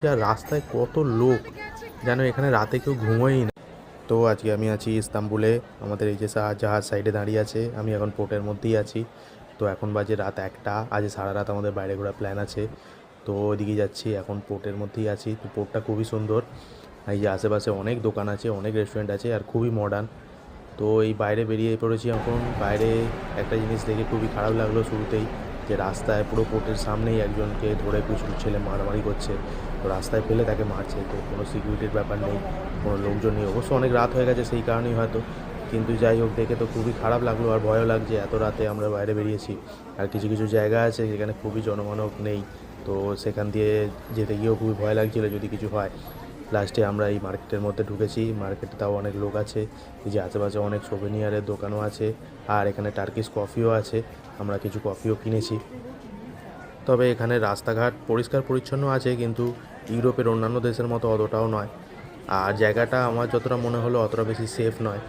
আর রাস্তায় কত লোক, যেন এখানে রাতে কেউ ঘুমোয়ই না। তো আজকে আমি আছি ইস্তাম্বুলে। আমাদের এই যে জাহাজ সাইডে দাঁড়িয়ে আছে, আমি এখন পোর্টের মধ্যেই আছি। তো এখন বাজে রাত 1টা। আজ সারা রাত আমাদের বাইরে ঘোরার প্ল্যান আছে। তো ওইদিকে যাচ্ছি, এখন পোর্টের মধ্যেই আছি। তো পোর্টটা খুবই সুন্দর। এই যে আশেপাশে অনেক দোকান আছে, অনেক রেস্টুরেন্ট আছে, আর খুবই মডার্ন। তো এই বাইরে বেরিয়ে পড়েছি এখন। বাইরে একটা জিনিস দেখে খুবই খারাপ লাগলো শুরুতেই, যে রাস্তায় পুরো পোর্টের সামনেই একজনকে ধরে কিছু ছেলে মারামারি করছে। তো রাস্তায় ফেলে তাকে মারছে। তো কোনো সিকিউরিটির ব্যাপার নেই, কোনো লোকজন নেই। অবশ্য অনেক রাত হয়ে গেছে সেই কারণেই হয়তো, কিন্তু যাই হোক, দেখে তো খুবই খারাপ লাগলো আর ভয়ও লাগছে। এত রাতে আমরা বাইরে বেরিয়েছি, আর কিছু কিছু জায়গা আছে যেখানে খুবই জনমানব নেই। তো সেখান দিয়ে যেতে গিয়েও খুবই ভয় লাগছিলো যদি কিছু হয়। লাস্টে আমরা এই মার্কেটের মধ্যে ঢুকেছি। মার্কেটে তাও অনেক লোক আছে। এই যে আশেপাশে অনেক সোভেনিয়ারের দোকানও আছে, আর এখানে টার্কিশ কফিও আছে। আমরা কিছু কফিও কিনেছি। তবে এখানে রাস্তাঘাট পরিষ্কার পরিচ্ছন্ন আছে, কিন্তু ইউরোপের অন্যান্য দেশের মতো অতটাও নয়। আর জায়গাটা আমার যতটা মনে হলো অতটা বেশি সেফ নয়।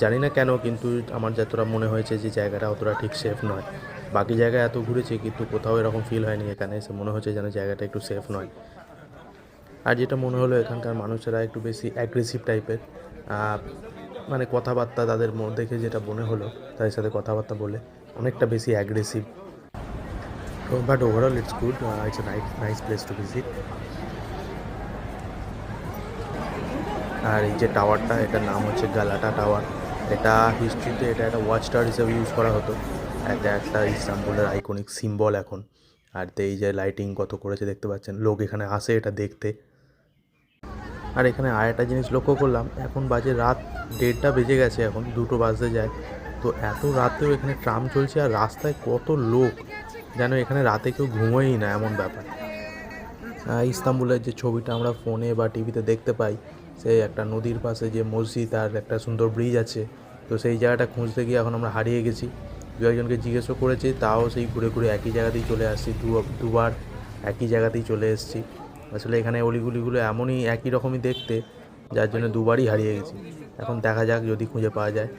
জানি না কেন, কিন্তু আমার যতটা মনে হয়েছে যে জায়গাটা অতটা ঠিক সেফ নয়। বাকি জায়গায় এত ঘুরেছি, কিন্তু কোথাও এরকম ফিল হয়নি। এখানে এসে মনে হচ্ছে যেন জায়গাটা একটু সেফ নয়। আর যেটা মনে হলো, এখানকার মানুষেরা একটু বেশি অ্যাগ্রেসিভ টাইপের। মানে কথাবার্তা তাদের দেখে যেটা মনে হলো, তাদের সাথে কথাবার্তা বলে অনেকটা বেশি aggressive. But overall it's good. It's a nice place to visit. আর এই যে টাওয়ারটা, এটার নাম হচ্ছে গালাটা টাওয়ার। এটা হিস্ট্রিতে এটা একটা ওয়াচ টাওয়ার হিসেবে ইউজ করা হতো। এটা একটা ইস্তাম্বুলের আইকনিক সিম্বল এখন। আর এই যে লাইটিং কত করেছে দেখতে পাচ্ছেন, লোক এখানে আসে এটা দেখতে। আর এখানে আরেকটা জিনিস লক্ষ্য করলাম, এখন বাজে রাত 1:30 বেজে গেছে, এখন 2টো বাজতে যায়। তো এত রাতেও এখানে ট্রাম চলছে, আর রাস্তায় কত লোক, যেন এখানে রাতে কেউ ঘুমোয়ই না এমন ব্যাপার। ইস্তাম্বুলের যে ছবিটা আমরা ফোনে বা টিভিতে দেখতে পাই, সেই একটা নদীর পাশে যে মসজিদ আর একটা সুন্দর ব্রিজ আছে, তো সেই জায়গাটা খুঁজতে গিয়ে এখন আমরা হারিয়ে গেছি। দু একজনকে জিজ্ঞেসও করেছি, তাও সেই ঘুরে ঘুরে একই জায়গাতেই চলে আসছি। দুবার একই জায়গাতেই চলে এসেছি। আসলে এখানে অলিগুলিগুলো এমনই একই রকমই দেখতে, যার জন্য দুবারই হারিয়ে গেছি। এখন দেখা যাক যদি খুঁজে পাওয়া যায়।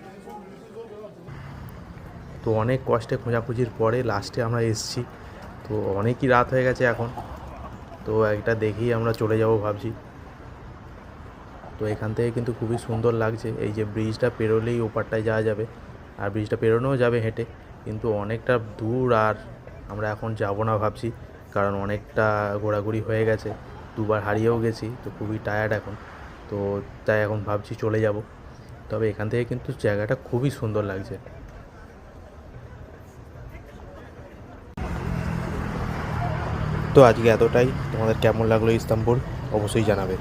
তো অনেক কষ্টে খোঁজাখুঁজির পরে লাস্টে আমরা এসেছি। তো অনেকই রাত হয়ে গেছে এখন। তো একটা দেখেই আমরা চলে যাব ভাবছি। তো এখান থেকে কিন্তু খুবই সুন্দর লাগছে। এই যে ব্রিজটা পেরোলেই ওপারটায় যাওয়া যাবে, আর ব্রিজটা পেরোনোও যাবে হেঁটে, কিন্তু অনেকটা দূর। আর আমরা এখন যাব না ভাবছি, কারণ অনেকটা ঘোরাঘুরি হয়ে গেছে, দুবার হারিয়েও গেছি, তো খুবই টায়ার্ড এখন। তো তাই এখন ভাবছি চলে যাব। তবে এখান থেকে কিন্তু জায়গাটা খুবই সুন্দর লাগছে। তো আজকে এতটাই। তোমাদের কেমন লাগলো ইস্তাম্বুল অবশ্যই জানাবে।